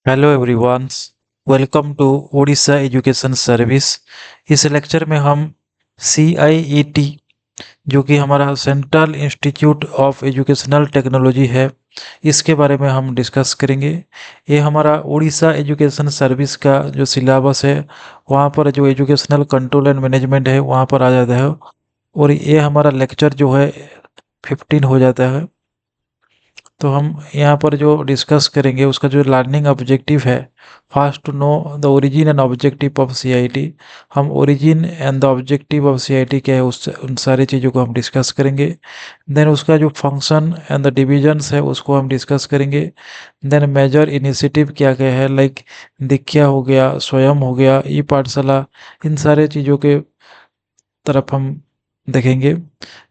Hello everyone. Welcome to Odisha education service. इस lecture में हम CIET जो कि हमारा central institute of educational technology है, इसके बारे में हम डिस्कस करेंगे। ये हमारा ओडिशा एजुकेशन सर्विस का जो सिलेबस है, वहाँ पर जो एजुकेशनल कंट्रोल एंड मैनेजमेंट है वहाँ पर आ जाता है। और ये हमारा लेक्चर जो है 15 हो जाता है। तो हम यहाँ पर जो डिस्कस करेंगे उसका जो लर्निंग ऑब्जेक्टिव है, first to know the origin and objective of CIT। हम origin and the objective of CIT क्या है उस उन सारी चीज़ों को हम डिस्कस करेंगे। देन उसका जो फंक्शन एंड द डिविजन्स है उसको हम डिस्कस करेंगे। देन मेजर इनिशिएटिव क्या क्या है, लाइक दीक्षा हो गया, स्वयं हो गया, ई पाठशाला, इन सारे चीज़ों के तरफ हम देखेंगे।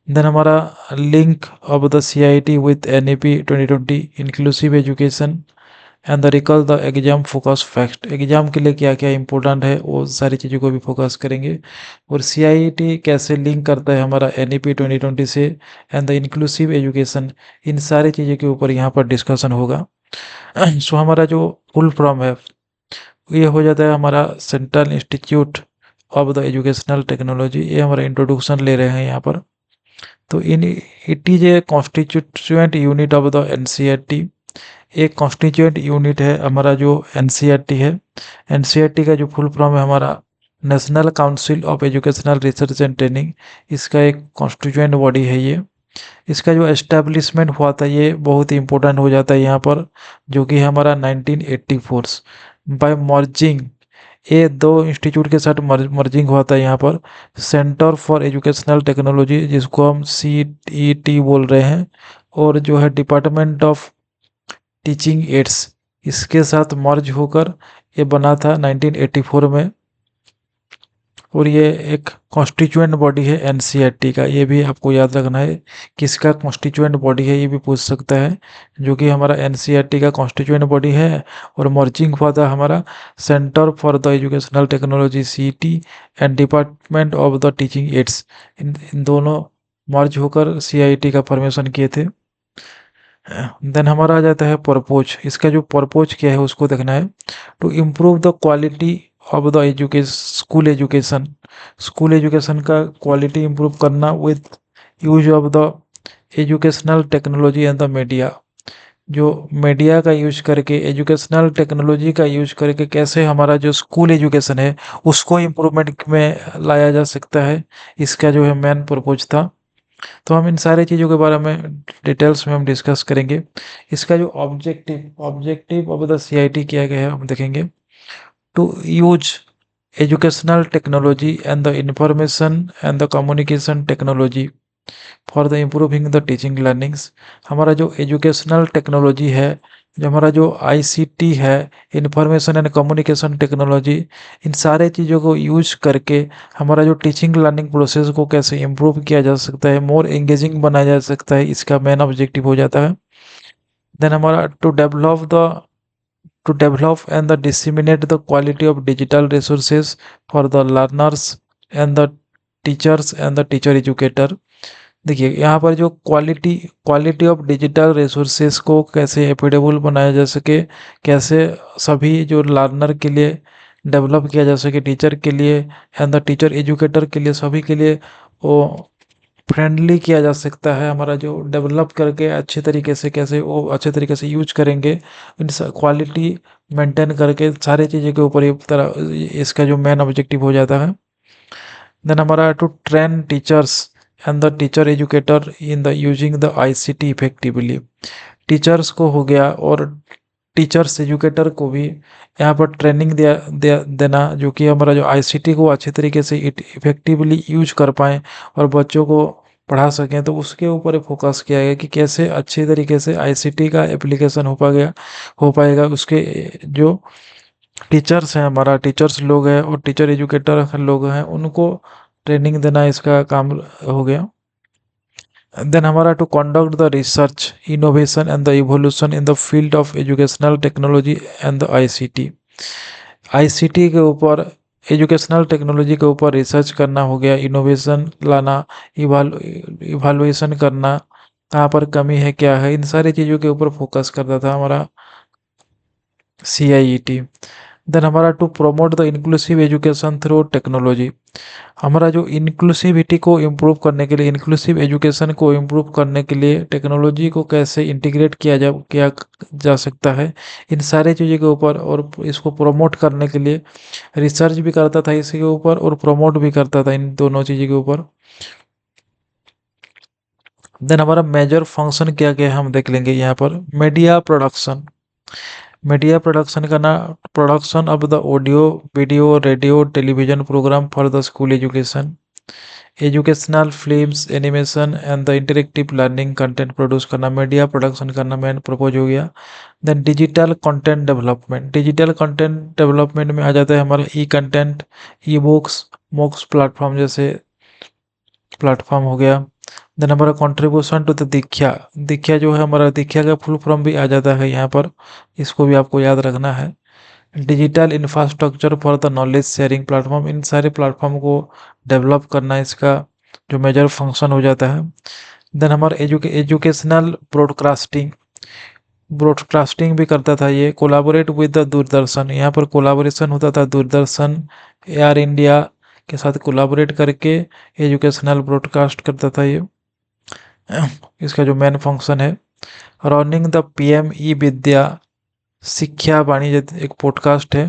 देन हमारा link of the CIT with NEP 2020 inclusive education and the recall the exam focus fact. Exam के लिए क्या क्या इंपॉर्टेंट है वो सारी चीज़ों को भी फोकस करेंगे। और CIT कैसे लिंक करता है हमारा NEP 2020 से एंड द इंक्लूसिव एजुकेशन, इन सारी चीज़ों के ऊपर यहाँ पर डिस्कशन होगा। सो हमारा जो फुल फॉर्म है ये हो जाता है हमारा central institute of the educational technology. ये हमारा इंट्रोडक्शन ले रहे हैं यहाँ पर। तो in it is a constituent unit of the NCERT। एक कॉन्स्टिट्यूएंट यूनिट है हमारा जो NCERT है। NCERT का जो फुल फॉर्म है हमारा national council of educational research and training. इसका एक कॉन्स्टिट्यूएंट बॉडी है ये। इसका जो एस्टेब्लिशमेंट हुआ था ये बहुत ही इंपॉर्टेंट हो जाता है यहाँ पर, जो कि हमारा 1984 बाय मर्जिंग। ये दो इंस्टीट्यूट के साथ मर्जिंग हुआ था यहाँ पर। सेंटर फॉर एजुकेशनल टेक्नोलॉजी जिसको हम CET बोल रहे हैं, और जो है डिपार्टमेंट ऑफ टीचिंग एड्स, इसके साथ मर्ज होकर ये बना था 1984 में। और ये एक कॉन्स्टिट्यूएंट बॉडी है NCERT का, ये भी आपको याद रखना है। किसका कॉन्स्टिट्यूएंट बॉडी है ये भी पूछ सकता है, जो कि हमारा NCERT का कॉन्स्टिट्यूएंट बॉडी है। और मर्जिंग हुआ था हमारा centre for the educational technology CET and department of the teaching aids, इन दोनों मर्ज होकर CIT का फॉर्मेशन किए थे। देन हमारा आ जाता है पर्पोज। इसका जो पर्पोज क्या है उसको देखना है। To improve the quality of the education, school education का क्वालिटी इम्प्रूव करना with use of the educational technology and the media. जो मीडिया का यूज करके, एजुकेशनल टेक्नोलॉजी का यूज करके कैसे हमारा जो स्कूल एजुकेशन है उसको इम्प्रूवमेंट में लाया जा सकता है, इसका जो है मेन पर्पज था। तो हम इन सारी चीज़ों के बारे में डिटेल्स में हम डिस्कस करेंगे। इसका जो objective objective of the CIT किया गया है हम देखेंगे। To use educational technology and the information and the communication technology for the improving the teaching learnings. हमारा जो एजुकेशनल टेक्नोलॉजी है, जो हमारा जो ICT है, इंफॉर्मेशन एंड कम्युनिकेशन टेक्नोलॉजी, इन सारे चीज़ों को यूज करके हमारा जो टीचिंग लर्निंग प्रोसेस को कैसे इम्प्रूव किया जा सकता है, मोर एंगेजिंग बनाया जा सकता है, इसका मेन ऑब्जेक्टिव हो जाता है। देन हमारा to develop and the disseminate the quality of digital resources for the learners and the teachers and the teacher educator. देखिए यहाँ पर जो quality quality of digital resources को कैसे एफोर्डेबल बनाया जा सके, कैसे सभी जो लर्नर के लिए डेवलप किया जा सके, टीचर के लिए एंड द टीचर एजुकेटर के लिए, सभी के लिए वो फ्रेंडली किया जा सकता है। हमारा जो डेवलप करके अच्छे तरीके से कैसे वो अच्छे तरीके से यूज करेंगे, इन क्वालिटी मेंटेन करके सारी चीज़ों के ऊपर एक तरह इसका जो मेन ऑब्जेक्टिव हो जाता है। देन हमारा to train teachers and the teacher educator in the using the ICT effectively. Teachers को हो गया और टीचर्स एजुकेटर को भी यहाँ पर ट्रेनिंग देना, जो कि हमारा जो ICT को अच्छे तरीके से इफेक्टिवली यूज कर पाएँ और बच्चों को पढ़ा सकें। तो उसके ऊपर फोकस किया गया कि कैसे अच्छे तरीके से ICT का एप्लीकेशन हो पाएगा। उसके जो टीचर्स हैं, हमारा टीचर्स लोग हैं और टीचर एजुकेटर लोग हैं, उनको ट्रेनिंग देना इसका काम हो गया। देन हमारा to conduct the research, innovation and the evolution in the field of educational technology and the ICT के ऊपर, एजुकेशनल टेक्नोलॉजी के ऊपर रिसर्च करना हो गया, इनोवेशन लाना, इवालुएशन करना, कहाँ पर कमी है क्या है, इन सारी चीज़ों के ऊपर फोकस करता था हमारा CIET। देन हमारा to promote the inclusive education through technology. हमारा जो इंक्लूसिविटी को इम्प्रूव करने के लिए, इंक्लूसिव एजुकेशन को इम्प्रूव करने के लिए टेक्नोलॉजी को कैसे इंटीग्रेट किया जा सकता है, इन सारी चीज़ों के ऊपर, और इसको प्रमोट करने के लिए रिसर्च भी करता था इसके ऊपर और प्रमोट भी करता था इन दोनों चीज़ों के ऊपर। देन हमारा मेजर फंक्शन क्या क्या है हम देख लेंगे यहाँ पर। Media production. मीडिया प्रोडक्शन का ना, production of the audio, video, radio, television programme for the school education, educational films, animation and the interactive learning content produce करना, मीडिया प्रोडक्शन करना मेन प्रपोज हो गया। Then digital content development. Digital content development में आ जाता है हमारा e content, e books, MOOCs platform जैसे प्लेटफॉर्म हो गया। देन हमारा contribution to the Diksha. Diksha जो है हमारा, दीक्षा का फुल फॉर्म भी आ जाता है यहाँ पर, इसको भी आपको याद रखना है। Digital infrastructure for the knowledge sharing platform, इन सारे प्लेटफॉर्म को डेवलप करना इसका जो मेजर फंक्शन हो जाता है। देन हमारा एजुकेशनल ब्रॉडकास्टिंग। ब्रॉडकास्टिंग भी करता था ये। कोलाबोरेट विद द दूरदर्शन, यहाँ पर कोलाबोरेशन होता था दूरदर्शन, एयर इंडिया के साथ कोलाबोरेट करके एजुकेशनल ब्रॉडकास्ट करता था ये। इसका जो मेन फंक्शन है। रनिंग द पीएम ई विद्या शिक्षा वाणिज्य एक पॉडकास्ट है।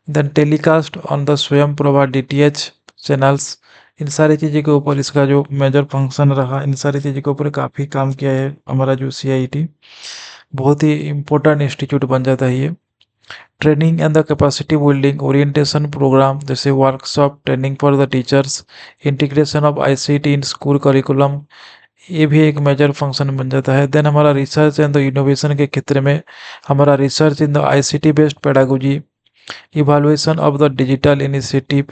देन टेलीकास्ट ऑन द स्वयं प्रभा डीटीएच चैनल्स, इन सारी चीज़ों के ऊपर इसका जो मेजर फंक्शन रहा, इन सारी चीज़ों के ऊपर काफ़ी काम किया है हमारा जो CIET। बहुत ही इम्पोर्टेंट इंस्टीट्यूट बन जाता है ये। Training and the capacity building orientation programme जैसे workshop, training for the teachers, integration of ICT in school curriculum, ये भी एक मेजर फंक्शन बन जाता है। देन हमारा रिसर्च एंड द इनोवेशन के क्षेत्र में हमारा research in the ICT based pedagogy, evaluation of the digital initiative,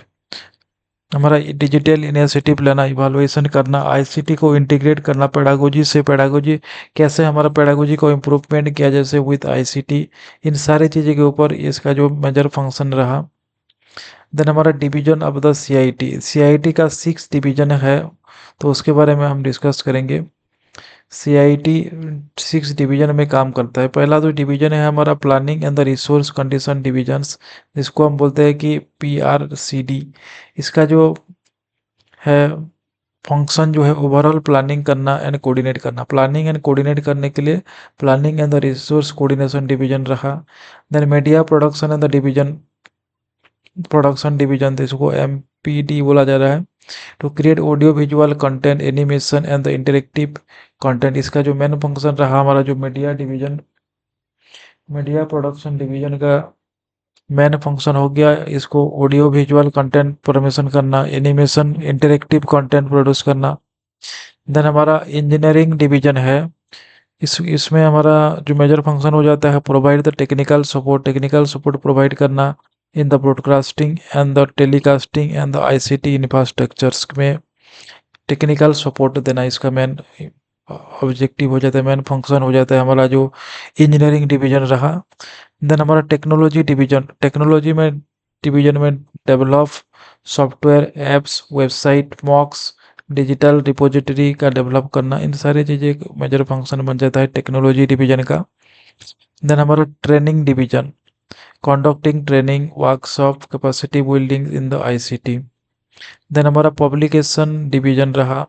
हमारा डिजिटल इनिशिएटिव लेना, इवालुएशन करना, ICT को इंटीग्रेट करना पेडागोजी से, पेडागोजी कैसे हमारा पेडागोजी को इम्प्रूवमेंट किया जैसे विद ICT, इन सारी चीज़ों के ऊपर इसका जो मेजर फंक्शन रहा। देन हमारा डिवीजन ऑफ द CIT का 6 डिवीजन है, तो उसके बारे में हम डिस्कस करेंगे। CIT 6 डिवीजन में काम करता है। पहला जो डिवीजन है हमारा planning and the resource condition divisions, जिसको हम बोलते हैं कि PRCD। इसका जो है फंक्शन जो है ओवरऑल प्लानिंग करना एंड कोऑर्डिनेट करना, प्लानिंग एंड कोऑर्डिनेट करने के लिए planning and the resource coordination division रहा। Then media production and the production division, तो इसको MPD बोला जा रहा है। To create audio visual content, animation and the interactive content, इसका जो मेन फंक्शन रहा हमारा जो मीडिया प्रोडक्शन डिवीजन का मेन फंक्शन हो गया, इसको ऑडियो विजुअल कंटेंट प्रमोशन करना, एनिमेशन, इंटरेक्टिव कंटेंट प्रोड्यूस करना। देन हमारा इंजीनियरिंग डिवीजन है, इसमें हमारा जो मेजर फंक्शन हो जाता है provide the technical support, technical support provide करना in the broadcasting and the telecasting and the ICT infrastructures में टेक्निकल सपोर्ट देना, इसका मेन ऑब्जेक्टिव हो जाता है, मेन फंक्शन हो जाता है हमारा जो इंजीनियरिंग डिवीजन रहा। देन हमारा टेक्नोलॉजी डिवीजन, टेक्नोलॉजी में डिवीजन में develop software, apps, website, MOOCs, digital repository का डेवलप करना, इन सारी चीज़ें मेजर फंक्शन बन जाता है टेक्नोलॉजी डिवीजन का। देन हमारा training division, conducting training, workshop, capacity building in the ICT। Then हमारा पब्लिकेशन डिवीजन रहा,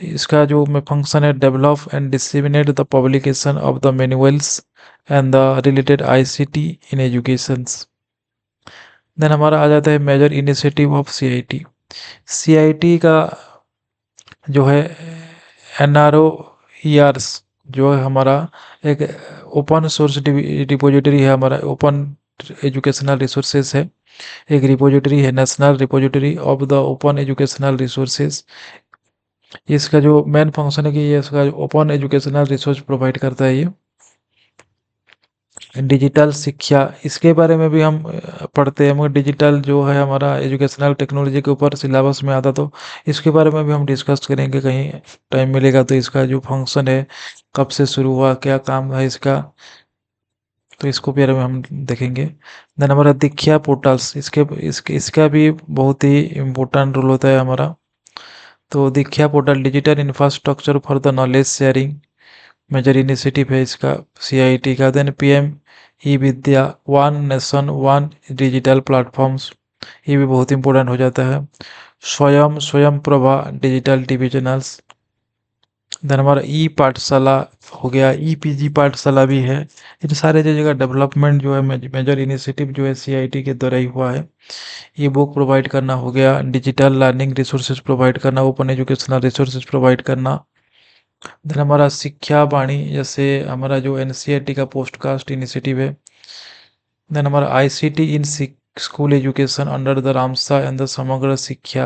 इसका जो में फंक्शन है develop and disseminate the publication of the manuals and the related ICT in educations. Then हमारा आ जाता है मेजर इनिशिएटिव ऑफ CIT का जो है NRO जो है हमारा एक ओपन सोर्स रिपोजिटरी है, हमारा ओपन एजुकेशनल रिसोर्सेज है, एक रिपोजिटरी है, national repository of the open educational resources. इसका जो मेन फंक्शन है कि ये इसका ओपन एजुकेशनल रिसोर्स प्रोवाइड करता है ये। डिजिटल शिक्षा, इसके बारे में भी हम पढ़ते हैं, मगर डिजिटल जो है हमारा एजुकेशनल टेक्नोलॉजी के ऊपर सिलेबस में आता, तो इसके बारे में भी हम डिस्कस करेंगे कहीं टाइम मिलेगा तो। इसका जो फंक्शन है, कब से शुरू हुआ, क्या काम है इसका, तो इसको बारे में हम देखेंगे। देन हमारा दीक्षा पोर्टल्स, इसका भी बहुत ही इम्पोर्टेंट रोल होता है हमारा। तो Diksha portal digital infrastructure for the knowledge sharing major initiative है इसका CIT का। Then PM e Vidya, one nation one digital platforms, ये भी बहुत इंपॉर्टेंट हो जाता है। Swayam Swayam Prabha digital TV channels. Then हमारा ई पाठशाला हो गया, ई पीजी पाठशाला भी है। इन सारे चीज़ों का डेवलपमेंट जो है मेजर इनिशिएटिव जो है सीआईटी के द्वारा ही हुआ है। ई बुक प्रोवाइड करना हो गया, डिजिटल लर्निंग रिसोर्सेज प्रोवाइड करना, ओपन एजुकेशनल रिसोर्सेज प्रोवाइड करना। देन हमारा शिक्षा वाणी, जैसे हमारा जो एनसीईआरटी का पोस्टकास्ट इनिशिएटिव है। देन हमारा ICT in school education under the Ramsa and the समग्र शिक्षा।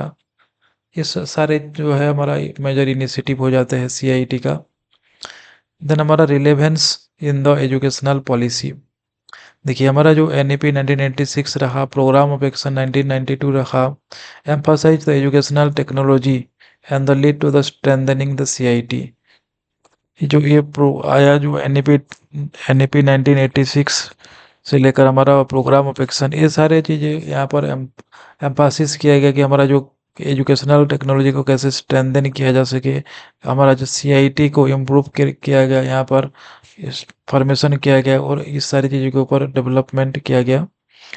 ये सारे जो है हमारा मेजर इनिशिएटिव हो जाते हैं सीआईटी का। देन हमारा relevance in the educational policy. देखिए हमारा जो एनईपी 1996 रहा, प्रोग्राम ऑफ एक्शन 1992 रहा, emphasise the educational technology and the lead to the strengthening the CIT. जो ये प्रो आया जो एनईपी 1986 से लेकर हमारा प्रोग्राम ऑफ एक्शन, ये सारे चीज़ें यहाँ पर एम्फासिस किया गया कि हमारा जो एजुकेशनल टेक्नोलॉजी को कैसे स्ट्रेंथन किया जा सके। हमारा जो सीआईटी को इम्प्रूव किया गया, यहाँ पर फॉर्मेशन किया गया और इस सारी चीज़ों के ऊपर डेवलपमेंट किया गया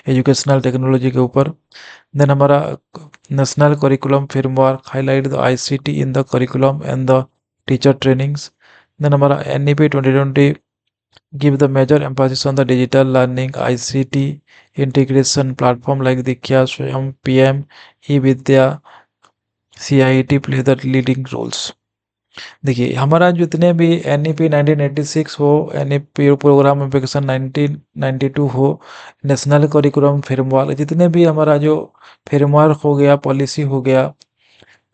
एजुकेशनल टेक्नोलॉजी के ऊपर। देन हमारा national curriculum framework highlight the ICT in the curriculum and the teacher trainings. Then हमारा NEP 2020 give the major emphasis on the digital learning ICT integration platform like Diksha, Swayam, PM, eVidya, CIT play the leading roles। देखिए हमारा जितने भी NEP 1986 हो, NEP programme application 1992 हो, national curriculum framework, जितने भी हमारा जो फ्रेमवर्क हो गया, पॉलिसी हो गया,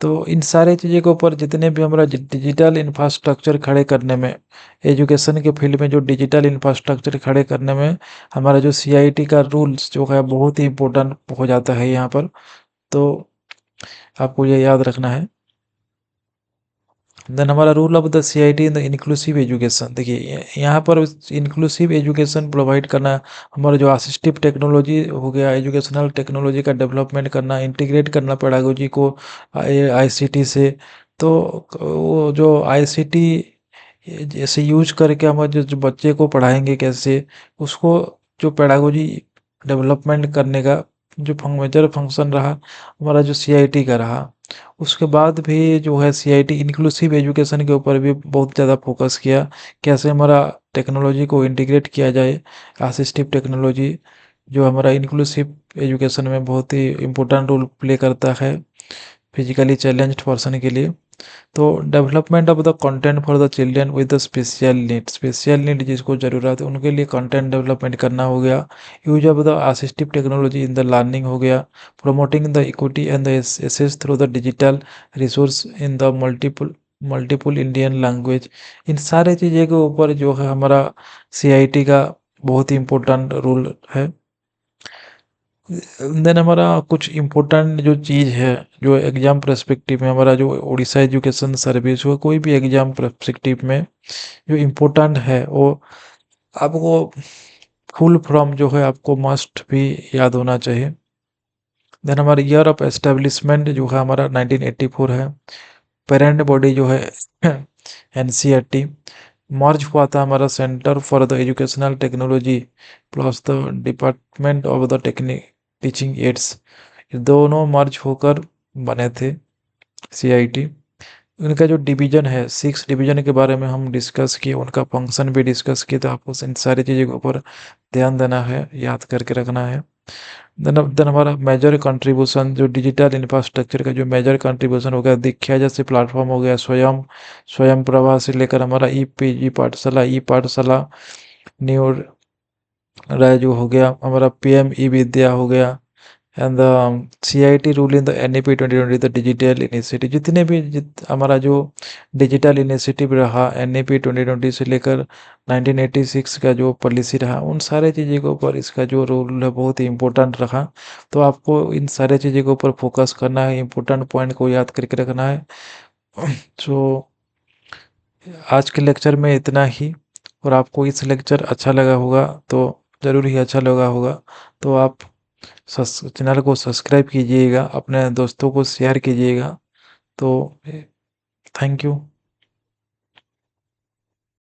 तो इन सारे चीज़ों के ऊपर जितने भी हमारा डिजिटल इंफ्रास्ट्रक्चर खड़े करने में, एजुकेशन के फील्ड में जो डिजिटल इंफ्रास्ट्रक्चर खड़े करने में हमारा जो सीआईटी का रूल्स जो है बहुत ही इम्पोर्टेंट हो जाता है यहाँ पर। तो आपको ये याद रखना है। देन हमारा rule of the CIT in the inclusive education. देखिए यहाँ पर इंक्लूसिव एजुकेशन प्रोवाइड करना, हमारा जो असिस्टिव टेक्नोलॉजी हो गया, एजुकेशनल टेक्नोलॉजी का डेवलपमेंट करना, इंटीग्रेट करना पेडागोजी को आईसीटी से। तो वो जो आईसीटी जैसे यूज करके हम जो बच्चे को पढ़ाएंगे कैसे, उसको जो पेडागोजी डेवलपमेंट करने का जो मेजर फंक्शन रहा हमारा जो सीआईटी का रहा। उसके बाद भी जो है सीआईटी इंक्लूसिव एजुकेशन के ऊपर भी बहुत ज़्यादा फोकस किया, कैसे हमारा टेक्नोलॉजी को इंटीग्रेट किया जाए, असिस्टिव टेक्नोलॉजी जो हमारा इंक्लूसिव एजुकेशन में बहुत ही इम्पोर्टेंट रोल प्ले करता है फिजिकली चैलेंज्ड पर्सन के लिए। तो development of the content for the children with the special need जिसको ज़रूरत है उनके लिए कंटेंट डेवलपमेंट करना हो गया। Use of the assistive technology in the learning हो गया। Promoting the equity and the access through the digital resource in the multiple Indian language. इन सारे चीज़ों के ऊपर जो है हमारा सीआईटी का बहुत ही इम्पोर्टेंट रोल है। देन हमारा कुछ इम्पोर्टेंट जो चीज़ है जो एग्ज़ाम पर्सपेक्टिव में, हमारा जो उड़ीसा एजुकेशन सर्विस हो, कोई भी एग्ज़ाम पर्सपेक्टिव में जो इम्पोर्टेंट है वो आपको फुल फॉर्म जो है आपको मस्ट भी याद होना चाहिए। देन हमारा ईयर ऑफ एस्टेब्लिशमेंट जो है हमारा 1984 है। पेरेंट बॉडी जो है एनसीईआरटी। मर्ज हुआ था हमारा centre for the educational technology plus the department of the technique teaching ads. ये दोनों मर्ज होकर बने थे सीआईटी। उनका जो डिवीज़न है 6 डिवीज़न के बारे में हम डिस्कस किए, उनका फंक्शन भी डिस्कस किए, तो आपको इन सारी चीज़ों के ऊपर ध्यान देना है, याद करके रखना है। देन हमारा मेजर कंट्रीब्यूशन जो डिजिटल इंफ्रास्ट्रक्चर का जो मेजर कंट्रीब्यूशन हो गया, दीक्षा जैसे प्लेटफॉर्म हो गया, स्वयं स्वयं प्रभा से लेकर हमारा ई पीजी पाठशाला, ई पाठशाला, न्यू राय जो हो गया, हमारा पीएम ई विद्या हो गया, and the CIT rule in the NEP 2020 the digital initiative. जितने भी हमारा जो डिजिटल इनिशिएटिव रहा एनईपी 2020 से लेकर 1986 का जो पॉलिसी रहा, उन सारे चीज़ों के ऊपर इसका जो रोल है बहुत ही इम्पोर्टेंट रहा। तो आपको इन सारे चीज़ों के ऊपर फोकस करना है, इम्पोर्टेंट पॉइंट को याद करके रखना है। तो आज के लेक्चर में इतना ही, और आपको इस लेक्चर अच्छा लगा होगा तो ज़रूर ही अच्छा लगा होगा, तो आप चैनल को सब्सक्राइब कीजिएगा, अपने दोस्तों को शेयर कीजिएगा। तो थैंक यू।